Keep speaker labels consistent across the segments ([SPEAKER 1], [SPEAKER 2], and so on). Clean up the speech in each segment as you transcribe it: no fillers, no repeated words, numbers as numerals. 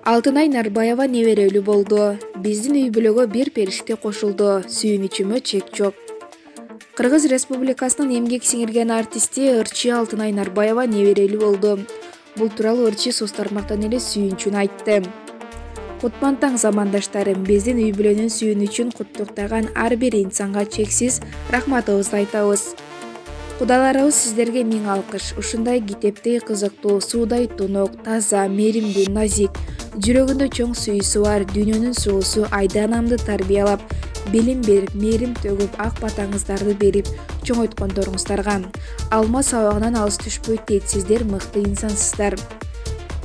[SPEAKER 1] Алтынай Нарбаева неберелүү болду. Биздин үй бүлөгө бир периште кошулду. Сүйүнүчүмө чек жок. Кыргыз Республикасынын эмгек сиңирген артисти ырчы Алтынай Нарбаева неберелүү болду. Бул тууралуу ырчы соц тармактан эле сүйүнүчүн айтты. Кутман таң замандаштарым, биздин үй бүлөнүн сүйүнүчүн куттуктаган ар бир инсанга чексиз рахматыбызды айтабыз. Кудаларыбыз сиздерге миң алкыш. Ушундай китептей кызыктуу, суудай тунук, таза, мээримдүү, назик, жүрөгүндө чоң сүйүүсү бар дүйнөнүн суусу Айданамды тарбиялап, билим берип, мээрим төгүп, ак батаңыздарды берип чоңойткондоруңуздарга алма сабагынан алыс түшпөйт дейт. Сиздер мыкты инсансыздар.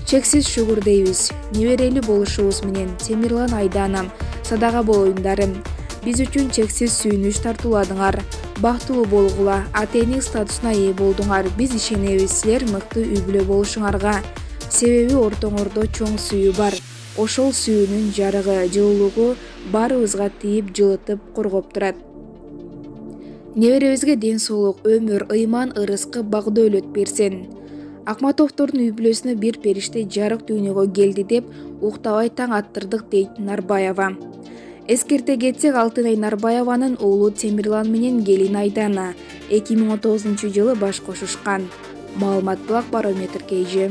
[SPEAKER 1] Чексиз шүгүр дейбиз. Неберелүү болушубуз менен Темирлан Айданам, садага болоюңдар. Биз үчүн чексиз сүйүнүч тартууладыңар. Бактылуу болгула, ата-эне статусуна ээ болдуңар. Биз ишенебиз силер мыкты үй бүлө болушуңарга. Себеби ортоңордо чоң сүйүү бар. Ошол сүйүүнүн жарыгы, жылуулугу баарыбызга тийип, жылытып, коргоп турат. Неберебизге ден соолук, өмүр, ыйман, ырыскы, бак дөөлөт берсин. Акматовдордун үй бүлөсүнө бир периште жарык дүйнөгө келди деп уктабай таң аттырдык дейт Нарбаева. Эскерте кетсек, Алтынай Нарбаеванын уулу Темирлан менен келин Айдана 2019 жылы баш кошушкан. Маалымат Булак Барометр KG.